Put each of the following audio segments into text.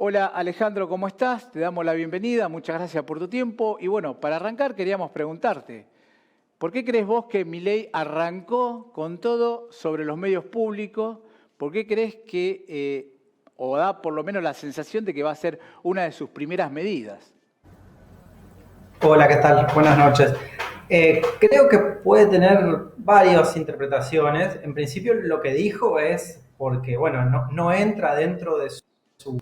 Hola Alejandro, ¿cómo estás? Te damos la bienvenida, muchas gracias por tu tiempo. Y bueno, para arrancar queríamos preguntarte, ¿por qué crees vos que Milei arrancó con todo sobre los medios públicos? ¿Por qué crees que, o da por lo menos la sensación de que va a ser una de sus primeras medidas? Hola, ¿qué tal? Buenas noches. Creo que puede tener varias interpretaciones. En principio, lo que dijo es porque, bueno, no entra dentro de su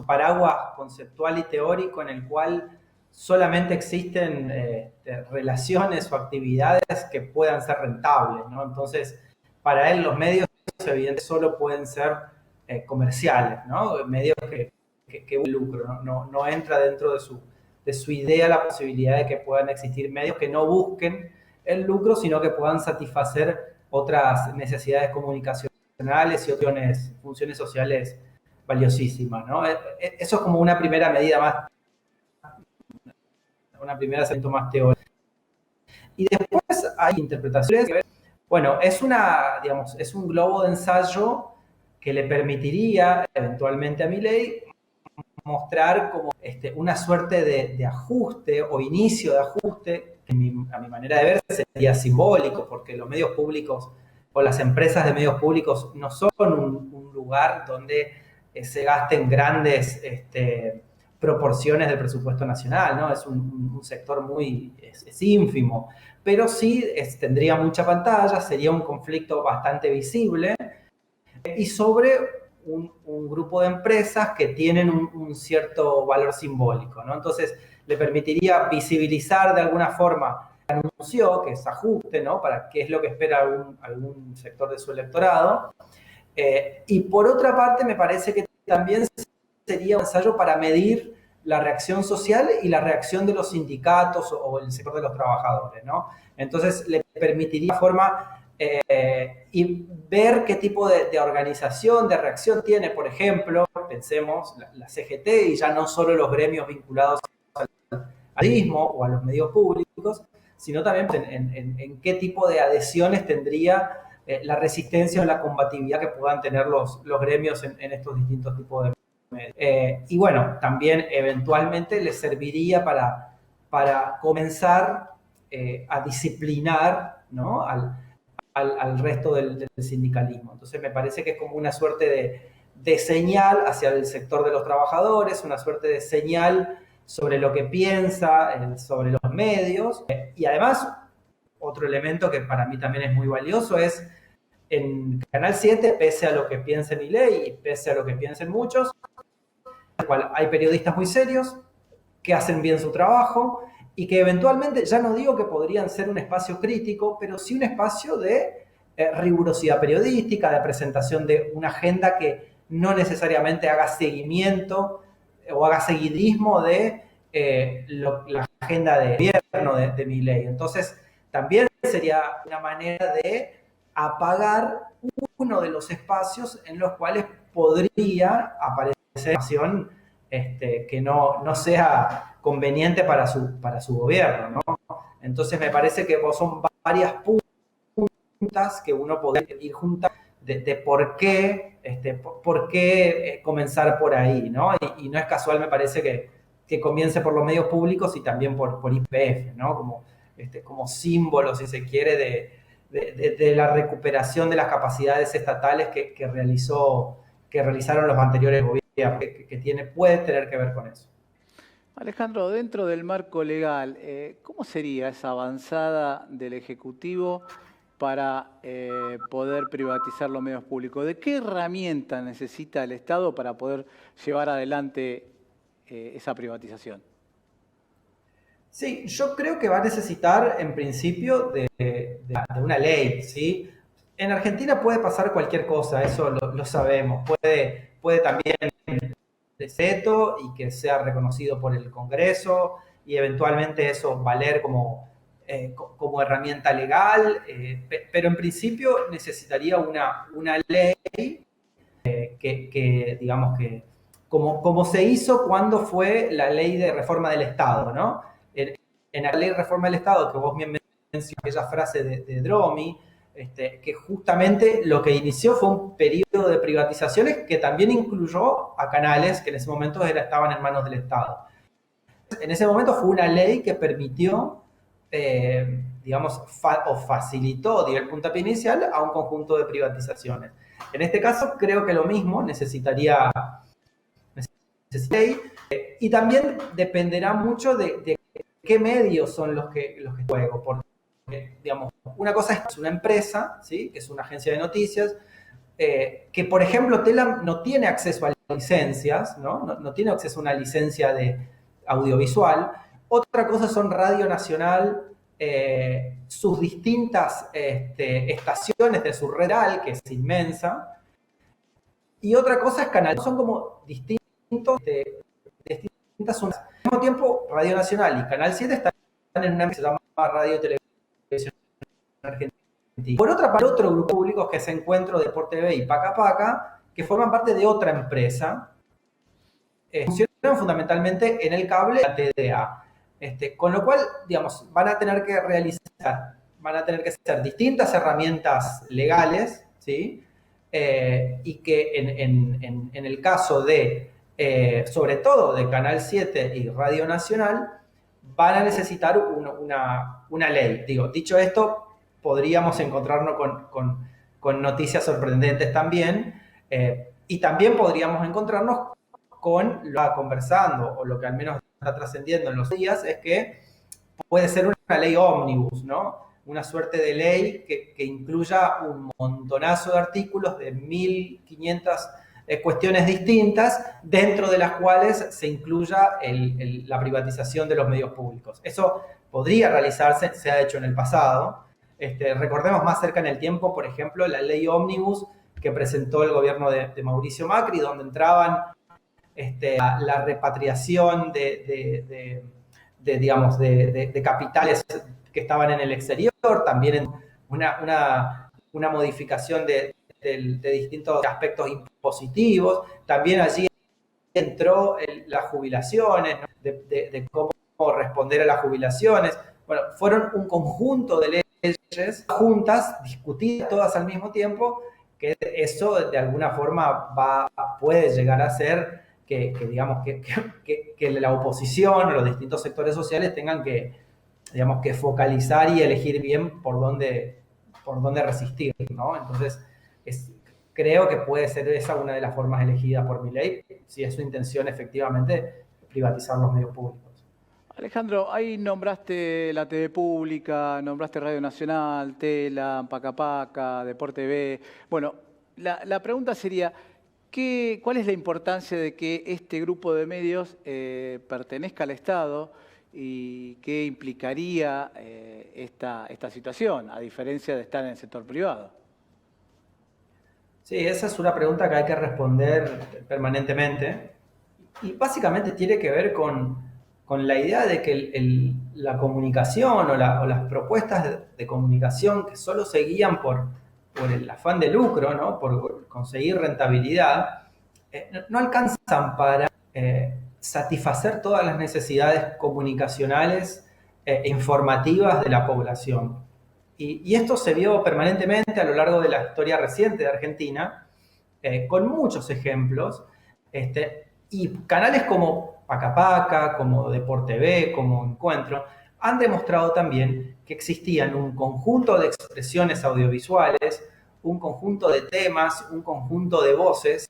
paraguas conceptual y teórico en el cual solamente existen relaciones o actividades que puedan ser rentables, ¿no? Entonces, para él los medios evidentemente solo pueden ser comerciales, ¿no? Medios que lucro, no entra dentro de su idea la posibilidad de que puedan existir medios que no busquen el lucro, sino que puedan satisfacer otras necesidades comunicacionales y otras funciones sociales valiosísimas, ¿no? Eso es como una primera medida más, una primera aspecto más teórico. Y después hay interpretaciones que, bueno, digamos, es un globo de ensayo que le permitiría eventualmente a Milei mostrar como una suerte de ajuste o inicio de ajuste, que a mi manera de ver sería simbólico, porque los medios públicos o las empresas de medios públicos no son un lugar donde se gasten grandes proporciones del presupuesto nacional, ¿no? Es un sector es ínfimo, pero sí tendría mucha pantalla, sería un conflicto bastante visible y sobre un grupo de empresas que tienen un cierto valor simbólico, ¿no? Entonces, le permitiría visibilizar de alguna forma el anuncio, que es ajuste, ¿no? Para qué es lo que espera algún sector de su electorado. Y por otra parte, me parece que también sería un ensayo para medir la reacción social y la reacción de los sindicatos o el sector de los trabajadores, ¿no? Entonces, le permitiría forma y ver qué tipo de organización, de reacción tiene, por ejemplo, pensemos la CGT y ya no solo los gremios vinculados al periodismo o a los medios públicos, sino también en qué tipo de adhesiones tendría la resistencia o la combatividad que puedan tener los gremios en estos distintos tipos de medios. Y bueno, también eventualmente les serviría para comenzar a disciplinar, ¿no? Al resto del sindicalismo. Entonces me parece que es como una suerte de señal hacia el sector de los trabajadores, una suerte de señal sobre lo que piensa, sobre los medios. Y además, otro elemento que para mí también es muy valioso es en Canal 7, pese a lo que piense Milei y pese a lo que piensen muchos, hay periodistas muy serios que hacen bien su trabajo y que eventualmente, ya no digo que podrían ser un espacio crítico, pero sí un espacio de rigurosidad periodística, de presentación de una agenda que no necesariamente haga seguimiento o haga seguidismo de la agenda de gobierno de Milei. Entonces, también sería una manera de apagar uno de los espacios en los cuales podría aparecer información que no sea conveniente para su gobierno, ¿no? Entonces me parece que son varias puntas que uno podría ir juntas de por qué comenzar por ahí, ¿no? Y no es casual, me parece que comience por los medios públicos y también por IPF, ¿no? Como símbolo, si se quiere, de la recuperación de las capacidades estatales que realizaron los anteriores gobiernos, puede tener que ver con eso. Alejandro, dentro del marco legal, ¿cómo sería esa avanzada del Ejecutivo para poder privatizar los medios públicos? ¿De qué herramienta necesita el Estado para poder llevar adelante esa privatización? Sí, yo creo que va a necesitar en principio de una ley, ¿sí? En Argentina puede pasar cualquier cosa, eso lo sabemos. Puede también decreto y que sea reconocido por el Congreso y eventualmente eso valer como herramienta legal, pero en principio necesitaría una ley digamos como se hizo cuando fue la ley de reforma del Estado, ¿no? En la ley de reforma del Estado, que vos bien mencionaste aquella frase de Dromi, que justamente lo que inició fue un periodo periodo de privatizaciones que también incluyó a canales que en ese momento estaban en manos del Estado. En ese momento fue una ley que permitió, digamos, o facilitó, dio el puntapié inicial a un conjunto de privatizaciones. En este caso, creo que lo mismo necesitaría ley, y también dependerá mucho de qué medios son los que juego, porque, digamos, una cosa es una empresa, ¿sí? Que es una agencia de noticias, que, por ejemplo, Telam no tiene acceso a licencias, no tiene acceso a una licencia de audiovisual. Otra cosa son Radio Nacional, sus distintas estaciones de su red, que es inmensa, y otra cosa es Canal. Son como distintas zonas. Al mismo tiempo, Radio Nacional y Canal 7 están en una que se llama Radio Televisión Argentina. Por otra parte, otro grupo de públicos que es Encuentro, Deporte TV y Paca Paca, que forman parte de otra empresa, funcionan fundamentalmente en el cable de la TDA. Con lo cual, digamos, van a tener que hacer distintas herramientas legales, ¿sí? Y que en el caso de, sobre todo de Canal 7 y Radio Nacional, van a necesitar una ley. Dicho esto, podríamos encontrarnos con noticias sorprendentes también, y también podríamos encontrarnos con lo que está conversando, o lo que al menos está trascendiendo en los días, es que puede ser una ley ómnibus, ¿no? Una suerte de ley que incluya un montonazo de artículos de 1500 cuestiones distintas, dentro de las cuales se incluya la privatización de los medios públicos. Eso podría realizarse, se ha hecho en el pasado. Recordemos más cerca en el tiempo, por ejemplo, la ley ómnibus que presentó el gobierno de Mauricio Macri, donde entraban la repatriación de capitales que estaban en el exterior, también una modificación de distintos aspectos impositivos, también allí entró las jubilaciones, ¿no? de cómo responder a las jubilaciones. Bueno, fueron un conjunto de leyes juntas, discutidas todas al mismo tiempo, que eso de alguna forma puede llegar a ser que la oposición o los distintos sectores sociales tengan que focalizar y elegir bien por dónde resistir, ¿no? Entonces, creo que puede ser esa una de las formas elegidas por Milei, si es su intención efectivamente privatizar los medios públicos. Alejandro, ahí nombraste la TV pública, nombraste Radio Nacional, Telam, Paca Paca, Deporte TV. Bueno, la pregunta sería, ¿cuál es la importancia de que este grupo de medios pertenezca al Estado y qué implicaría esta situación, a diferencia de estar en el sector privado? Sí, esa es una pregunta que hay que responder permanentemente, y básicamente tiene que ver con la idea de que la comunicación o las propuestas de comunicación que solo se guían por el afán de lucro, ¿no? Por conseguir rentabilidad, no alcanzan para satisfacer todas las necesidades comunicacionales e informativas de la población. Y esto se vio permanentemente a lo largo de la historia reciente de Argentina, con muchos ejemplos, y canales como Paca Paca, como Deporte TV, como Encuentro, han demostrado también que existían un conjunto de expresiones audiovisuales, un conjunto de temas, un conjunto de voces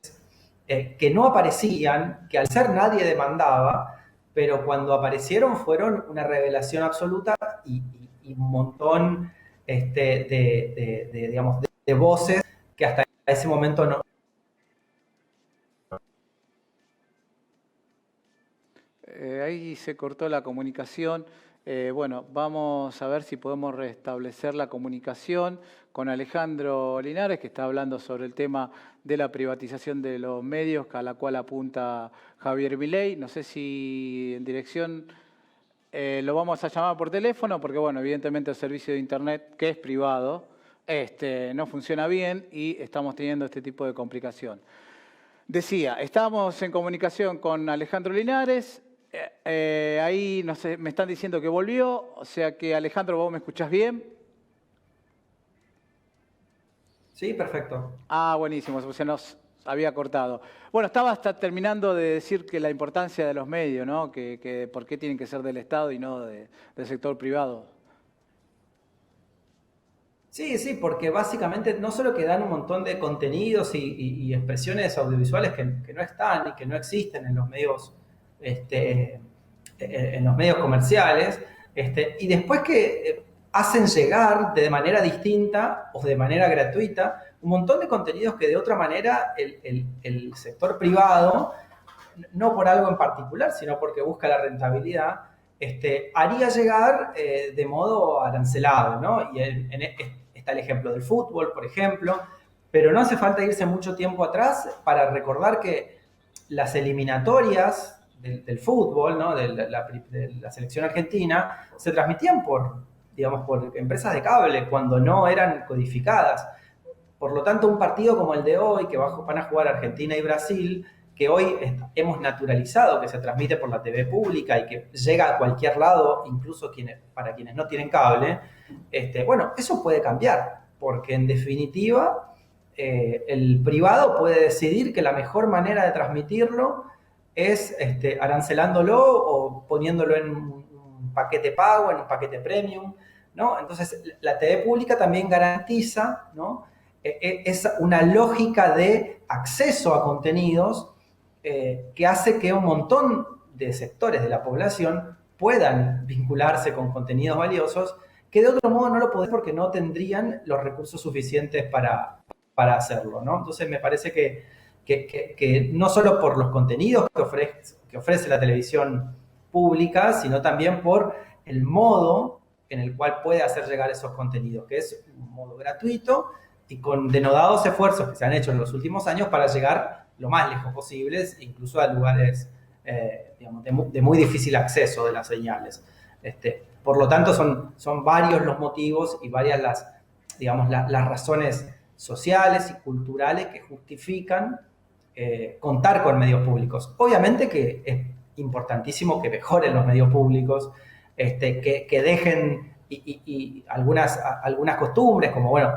que no aparecían, que al ser nadie demandaba, pero cuando aparecieron fueron una revelación absoluta y un montón de voces que hasta ese momento no. Ahí se cortó la comunicación. Bueno, vamos a ver si podemos restablecer la comunicación con Alejandro Linares, que está hablando sobre el tema de la privatización de los medios, a la cual apunta Javier Milei. No sé si en dirección lo vamos a llamar por teléfono, porque bueno, evidentemente el servicio de internet, que es privado, no funciona bien y estamos teniendo este tipo de complicación. Decía, estábamos en comunicación con Alejandro Linares. Ahí no sé, me están diciendo que volvió, o sea que Alejandro, ¿vos me escuchás bien? Sí, perfecto. Ah, buenísimo, se nos había cortado. Bueno, estaba hasta terminando de decir que la importancia de los medios, ¿no? Que por qué tienen que ser del Estado y no del sector privado. Sí, sí, porque básicamente no solo que dan un montón de contenidos y expresiones audiovisuales que no están y que no existen en los medios, en los medios comerciales, y después que hacen llegar de manera distinta o de manera gratuita un montón de contenidos que de otra manera el sector privado, no por algo en particular, sino porque busca la rentabilidad, haría llegar de modo arancelado, ¿no? Y está el ejemplo del fútbol, por ejemplo, pero no hace falta irse mucho tiempo atrás para recordar que las eliminatorias del fútbol, ¿no? De la selección argentina, se transmitían digamos, por empresas de cable cuando no eran codificadas. Por lo tanto, un partido como el de hoy, que van a jugar Argentina y Brasil, que hoy hemos naturalizado que se transmite por la TV pública y que llega a cualquier lado, incluso para quienes no tienen cable, bueno, eso puede cambiar, porque en definitiva el privado puede decidir que la mejor manera de transmitirlo es arancelándolo o poniéndolo en un paquete pago, en un paquete premium, ¿no? Entonces, la TV pública también garantiza, ¿no? Es una lógica de acceso a contenidos que hace que un montón de sectores de la población puedan vincularse con contenidos valiosos que de otro modo no lo podrían porque no tendrían los recursos suficientes para hacerlo, ¿no? Entonces me parece que no solo por los contenidos que ofrece la televisión pública, sino también por el modo en el cual puede hacer llegar esos contenidos, que es un modo gratuito y con denodados esfuerzos que se han hecho en los últimos años para llegar lo más lejos posibles, incluso a lugares digamos, de muy difícil acceso de las señales. Por lo tanto, son varios los motivos y varias digamos, las razones sociales y culturales que justifican contar con medios públicos. Obviamente que es importantísimo que mejoren los medios públicos, que dejen y algunas costumbres, como, bueno,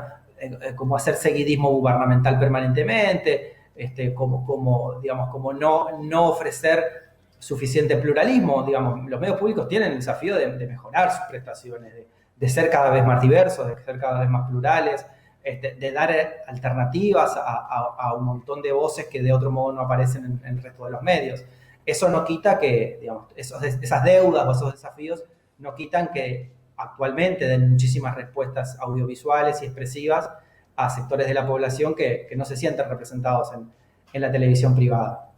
como hacer seguidismo gubernamental permanentemente, digamos, como no ofrecer suficiente pluralismo. Digamos, los medios públicos tienen el desafío de mejorar sus prestaciones, de ser cada vez más diversos, de ser cada vez más plurales, de dar alternativas a un montón de voces que de otro modo no aparecen en el resto de los medios. Eso no quita que, digamos, esas deudas o esos desafíos no quitan que actualmente den muchísimas respuestas audiovisuales y expresivas a sectores de la población que no se sienten representados en la televisión privada.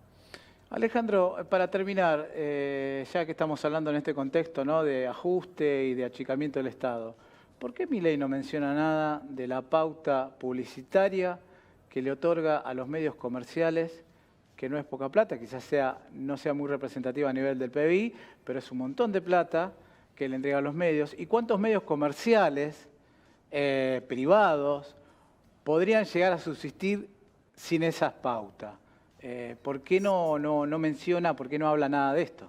Alejandro, para terminar, ya que estamos hablando en este contexto, ¿no?, de ajuste y de achicamiento del Estado, ¿por qué mi ley no menciona nada de la pauta publicitaria que le otorga a los medios comerciales, que no es poca plata, quizás no sea muy representativa a nivel del PBI, pero es un montón de plata que le entrega a los medios? ¿Y cuántos medios comerciales, privados, podrían llegar a subsistir sin esas pautas? ¿Por qué no menciona, por qué no habla nada de esto?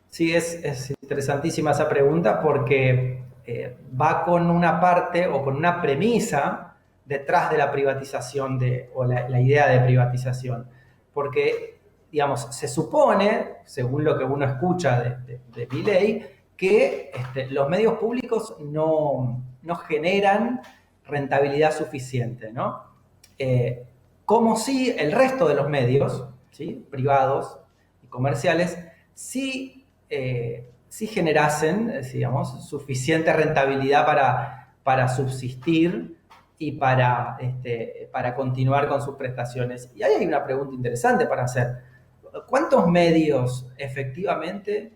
Sí, es interesantísima esa pregunta porque va con una parte o con una premisa detrás de la privatización o la idea de privatización. Porque, digamos, se supone, según lo que uno escucha de Milei, que los medios públicos no generan rentabilidad suficiente, ¿no? Como si el resto de los medios, ¿sí?, privados y comerciales, sí generasen, digamos, suficiente rentabilidad para subsistir y para continuar con sus prestaciones. Y ahí hay una pregunta interesante para hacer. ¿Cuántos medios efectivamente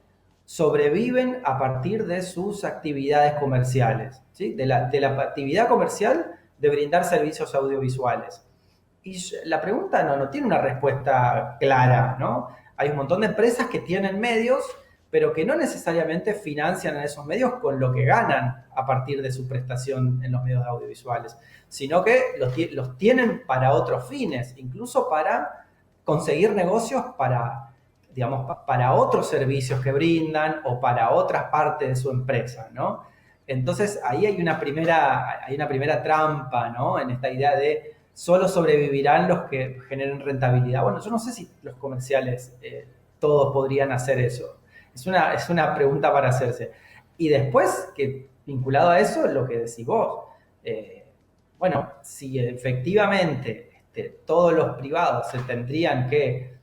sobreviven a partir de sus actividades comerciales? ¿Sí? De la actividad comercial de brindar servicios audiovisuales. Y la pregunta no tiene una respuesta clara, ¿no? Hay un montón de empresas que tienen medios, pero que no necesariamente financian a esos medios con lo que ganan a partir de su prestación en los medios audiovisuales, sino que los tienen para otros fines, incluso para conseguir negocios digamos, para otros servicios que brindan o para otras partes de su empresa, ¿no? Entonces ahí hay una primera trampa, ¿no? En esta idea de solo sobrevivirán los que generen rentabilidad. Bueno, yo no sé si los comerciales todos podrían hacer eso. Es una pregunta para hacerse. Y después, que vinculado a eso, lo que decís vos, bueno, si efectivamente todos los privados se tendrían que,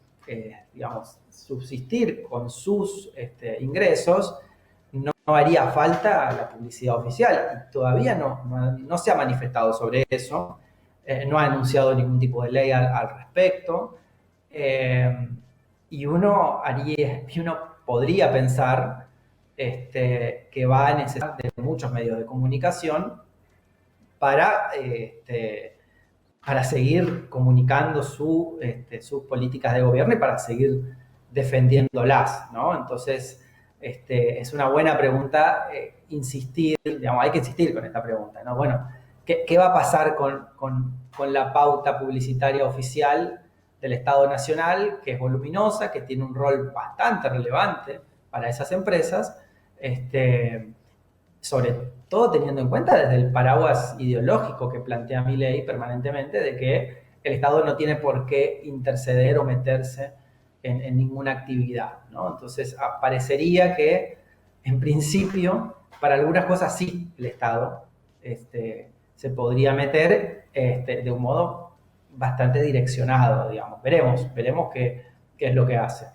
digamos, subsistir con sus ingresos, no haría falta la publicidad oficial. Y todavía no se ha manifestado sobre eso, no ha anunciado ningún tipo de ley al respecto. Y uno podría pensar que va a necesitar de muchos medios de comunicación para, para seguir comunicando sus políticas de gobierno y para seguir defendiéndolas, ¿no? Entonces, es una buena pregunta insistir, digamos, hay que insistir con esta pregunta, ¿no? Bueno, ¿qué va a pasar con la pauta publicitaria oficial del Estado Nacional, que es voluminosa, que tiene un rol bastante relevante para esas empresas, sobre todo teniendo en cuenta desde el paraguas ideológico que plantea Milei permanentemente, de que el Estado no tiene por qué interceder o meterse en ninguna actividad, ¿no? Entonces, parecería que, en principio, para algunas cosas sí el Estado se podría meter de un modo bastante direccionado, digamos. Veremos qué es lo que hace.